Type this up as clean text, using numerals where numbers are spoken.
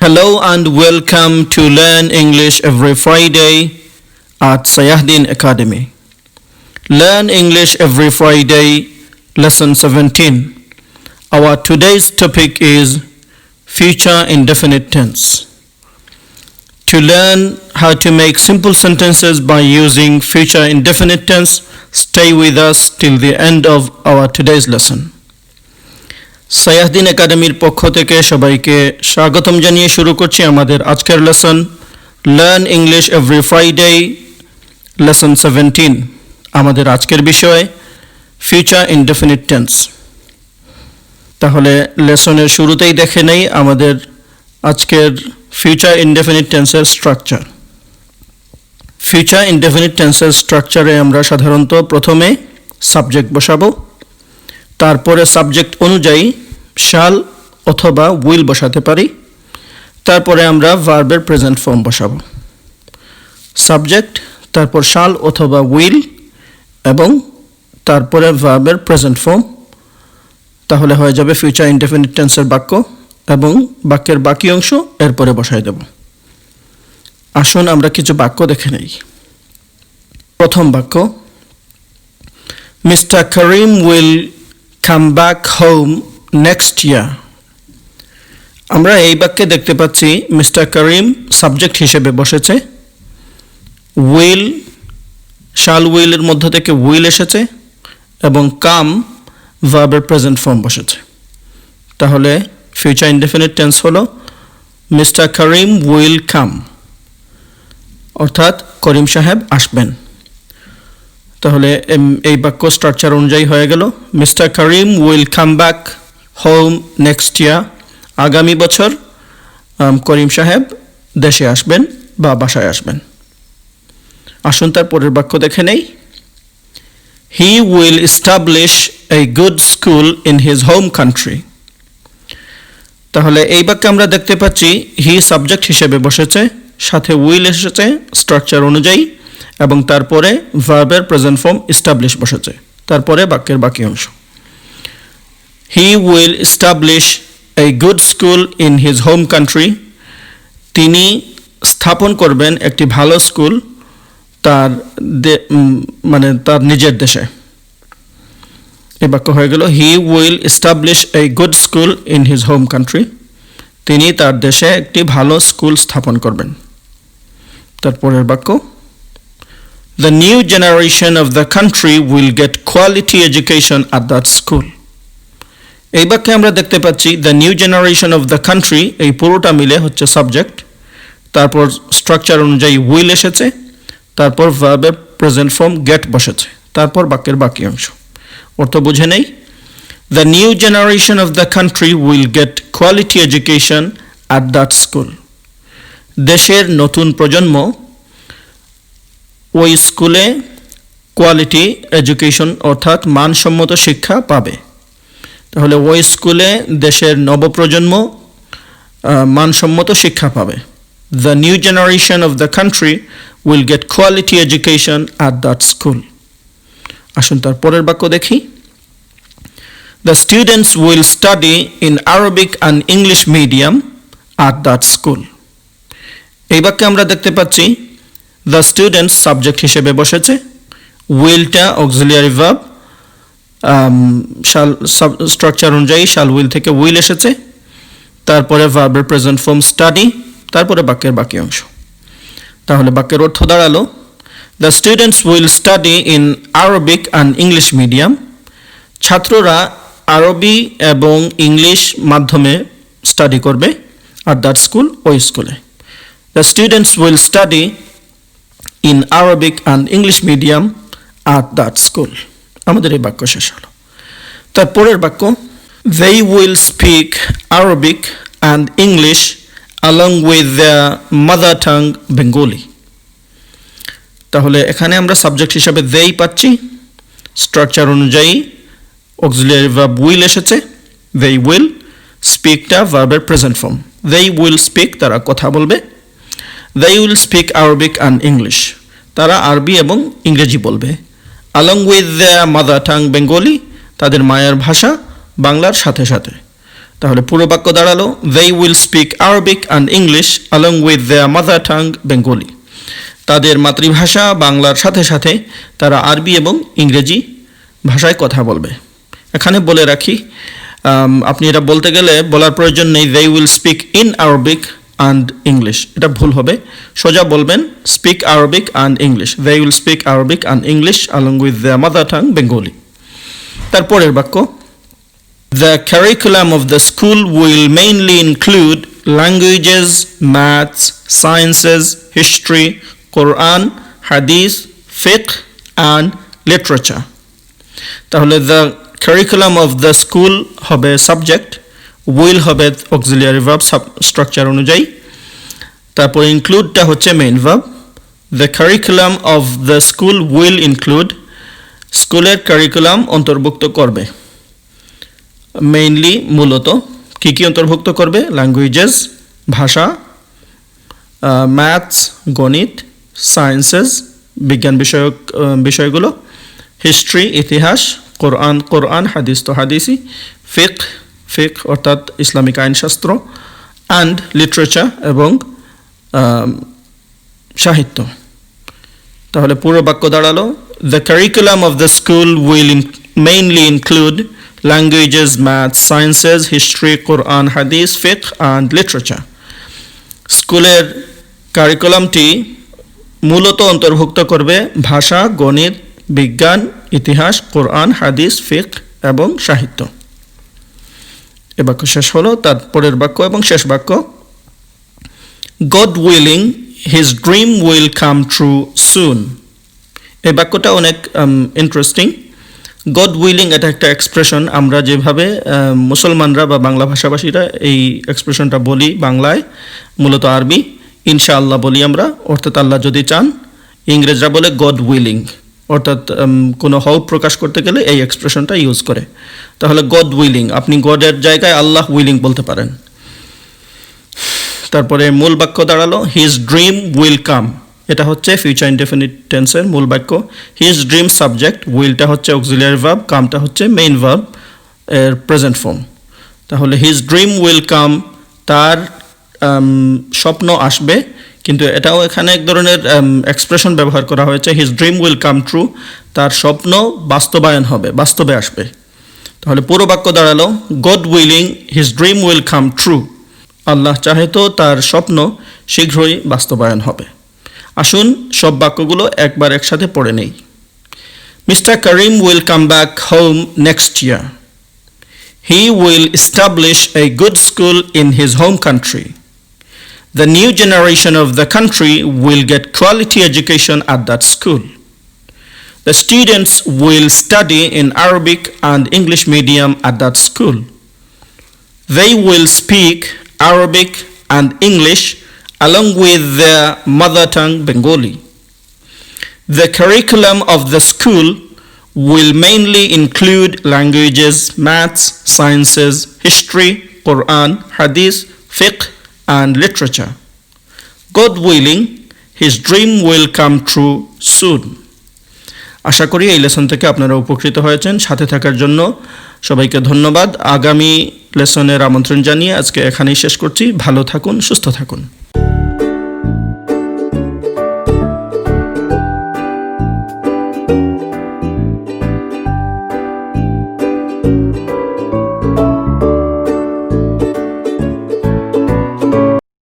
Hello and welcome to Learn English every Friday at Sayahdin Academy. Learn English every Friday, lesson 17. Our today's topic is future indefinite tense. To learn how to make simple sentences by using future indefinite tense, stay with us till the end of our today's lesson. সায়াহদিন একাডেমির পক্ষ থেকে সবাইকে স্বাগতম জানিয়ে শুরু করছি আমাদের আজকের lesson learn English every Friday lesson 17। আমাদের আজকের বিষয় ফিউচার ইনডেফিনিট টেন্স। তাহলে লেসনের শুরুতেই দেখে নেই আমাদের আজকের ফিউচার ইনডেফিনিট টেন্সের স্ট্রাকচার। ফিউচার ইনডেফিনিট টেন্সের স্ট্রাকচারে আমরা সাধারণত প্রথমে সাবজেক্ট বসাবো, তারপরে সাবজেক্ট অনুযায়ী শাল অথবা উইল বসাতে পারি, তারপরে আমরা ভার্বের প্রেজেন্ট ফর্ম বসাবো। সাবজেক্ট, তারপর শাল অথবা উইল এবং তারপরে ভার্বের প্রেজেন্ট ফর্ম, তাহলে হয়ে যাবে ফিউচার ইনডেফিনিট টেন্সের বাক্য এবং বাক্যের বাকি অংশ এরপরে বসাই দেব। আসুন আমরা কিছু বাক্য দেখে নেই। প্রথম বাক্য, Mr. Karim will come back home next year. আমরা এই বাক্যে দেখতে পাচ্ছি মিস্টার করিম সাবজেক্ট হিসেবে বসেছে, উইল শাল উইলের মধ্য থেকে উইল এসেছে এবং কাম ভার্বের প্রেজেন্ট ফর্ম বসেছে। তাহলে ফিউচার ইনডেফিনিট টেন্স হলো মিস্টার করিম উইল কাম, অর্থাৎ করিম সাহেব আসবেন। তাহলে এই বাক্য স্ট্রাকচার অনুযায়ী হয়ে গেল Mister Karim will come back home next year. আগামী বছর করিম সাহেব দেশে আসবেন বা বাসায় আসবেন। আসুন তার পরের বাক্য দেখে নেই। হি will establish a good school in his home country. তাহলে এই বাক্যে আমরা দেখতে পাচ্ছি হি সাবজেক্ট হিসেবে বসেছে, সাথে উইল এসেছে স্ট্রাকচার অনুযায়ী এবং তারপরে ভার্বের প্রেজেন্ট ফর্ম এস্টাবলিশ বসেছে, তারপরে বাক্যের বাকি অংশ। হি will establish a good school in his home country. তিনি স্থাপন করবেন একটি ভালো স্কুল তার তার নিজের দেশে। এই বাক্য হয়ে গেল হি will establish a good school in his home country. তিনি তার দেশে একটি ভালো স্কুল স্থাপন করবেন। তারপরের বাক্য, The new generation of the country will get quality education at that school. এই বাক্যে আমরা দেখতে পাচ্ছি the new generation of the country, এই পুরোটা মিলে হচ্ছে সাবজেক্ট, তারপর স্ট্রাকচার অনুযায়ী উইল এসেছে, তারপর ভার্বের প্রেজেন্ট ফর্ম গেট বসেছে, তারপর বাক্যের বাকি অংশ। অর্থ বুঝে নেই। The new generation of the country will get quality education at that school. দেশের নতুন প্রজন্ম ওই স্কুলে কোয়ালিটি এডুকেশন অর্থাৎ মানসম্মত শিক্ষা পাবে। তাহলে ওই স্কুলে দেশের নবপ্রজন্ম মানসম্মত শিক্ষা পাবে। The new generation of the country will get quality education at that school. আসুন তার পরের বাক্য দেখি। The students will study in Arabic and English medium at that school. এই বাক্যে আমরা দেখতে পাচ্ছি দ্য স্টুডেন্টস সাবজেক্ট হিসেবে বসেছে, উইলটা অক্সিলিয়ারি ভার্ব, শাল স্ট্রাকচার অনুযায়ী শাল উইল থেকে উইল এসেছে, তারপরে ভার্বের প্রেজেন্ট ফর্ম স্টাডি, তারপরে বাক্যের বাকি অংশ। তাহলে বাক্যের অর্থ দাঁড়ালো the students will study in Arabic and English medium. ছাত্ররা আরবি এবং ইংলিশ মাধ্যমে স্টাডি করবে আর দ্যাট স্কুল ওই স্কুলে। The students will study in Arabic and English medium at that school. আমাদের এই বাক্য শেষ হলো। তারপরের বাক্য, they will speak Arabic and English along with their mother tongue Bengali. তাহলে এখানে আমরা সাবজেক্ট হিসাবে they পাচ্ছি, স্ট্রাকচার অনুযায়ী অক্সিলিয়ারি ভার্ব will এসেছে, they will, স্পিকটা ভার্বের present form. they will speak, তারা কথা বলবে। They will speak Arabic and English. তারা আরবি এবং ইংরেজি বলবে। along with their mother tongue Bengali, তাদের মায়ের ভাষা বাংলার সাথে সাথে। তাহলে পুরো বাক্য দাঁড়ালো they will speak Arabic and English along with their mother tongue Bengali. তাদের মাতৃভাষা বাংলার সাথে সাথে তারা আরবি এবং ইংরেজি ভাষায় কথা বলবে। এখানে বলে রাখি, আপনি এটা বলতে গেলে বলার প্রয়োজন নেই they will speak in Arabic and English, এটা ভুল হবে। সোজা বলবেন speak Arabic and English, they will speak Arabic and English along with their mother tongue Bengali. তারপরের বাক্য the curriculum of the school will mainly include languages, maths, sciences, history, Quran, Hadith, Fiqh and literature. তাহলে the curriculum of the school হবে subject, will হবে auxiliary verb structure অনুযায়ী, তারপর includeটা হচ্ছে main verb. The curriculum of the school will include, স্কুলের curriculum অন্তর্ভুক্ত করবে, mainly মূলত কি কি অন্তর্ভুক্ত করবে, ল্যাঙ্গুয়েজেস ভাষা, ম্যাথস গণিত, সায়েন্সেস বিজ্ঞান বিষয়ক বিষয়গুলো, হিস্ট্রি ইতিহাস, কোরআন হাদিস তো হাদিসি, ফিক অর্থাৎ ইসলামিক আইনশাস্ত্র, অ্যান্ড লিটারেচার এবং সাহিত্য। তাহলে পুরো বাক্য দাঁড়ালো the curriculum of the school will mainly include languages, maths, sciences, history, Quran, hadith, fiqh and literature. স্কুলের কারিকুলামটি মূলত অন্তর্ভুক্ত করবে ভাষা, গণিত, বিজ্ঞান, ইতিহাস, কোরআন, হাদিস, ফিqh এবং সাহিত্য। এ বাক্য শেষ হলো। তারপরের বাক্য এবং শেষ বাক্য God willing, his dream will come true soon. এই বাক্যটা অনেক ইন্টারেস্টিং। গড উইলিং এটা একটা এক্সপ্রেশন, আমরা যেভাবে মুসলমানরা বা বাংলা ভাষাভাষীরা এই এক্সপ্রেশনটা বলি বাংলায়, মূলত আরবি ইনশাআল্লাহ বলি আমরা, অর্থাৎ আল্লাহ যদি চান। ইংরেজরা বলে গড উইলিং, অর্থাৎ কোনো হক প্রকাশ করতে গেলে এই এক্সপ্রেশনটা ইউজ করে। তাহলে গড উইলিং, আপনি গডের জায়গায় আল্লাহ উইলিং বলতে পারেন। তারপরে মূল বাক্য দাঁড়ালো হিজ ড্রিম উইল কাম, এটা হচ্ছে ফিউচার ইনডেফিনিট টেন্সের মূল বাক্য। হিজ ড্রিম সাবজেক্ট, উইলটা হচ্ছে অক্সিলিয়ারি ভার্ব, কামটা হচ্ছে মেইন ভার্ব এর প্রেজেন্ট ফর্ম। তাহলে হিজ ড্রিম উইল কাম, তার স্বপ্ন আসবে, কিন্তু এটাও এখানে এক ধরনের এক্সপ্রেশন ব্যবহার করা হয়েছে, his dream will come true, তার স্বপ্ন বাস্তবায়ন হবে, বাস্তবে আসবে। তাহলে পুরো বাক্য দাঁড়ালো God willing his dream will come true, আল্লাহ চাহে তো তার স্বপ্ন শীঘ্রই বাস্তবায়ন হবে। আসুন সব বাক্যগুলো একবার একসাথে পড়ে নেই। Mister Karim will come back home next year. He will establish a good school in his home country. The new generation of the country will get quality education at that school. The students will study in Arabic and English medium at that school. They will speak Arabic and English along with their mother tongue Bengali. The curriculum of the school will mainly include languages, maths, sciences, history, Quran, hadith, fiqh and literature. God willing, his dream will come true soon. আশা করি এই lesson থেকে আপনারা উপকৃত হয়েছেন। সাথে থাকার জন্য সবাইকে ধন্যবাদ। আগামী লেসনের আমন্ত্রণ জানিয়ে আজকে এখানেই শেষ করছি। ভালো থাকুন, সুস্থ থাকুন।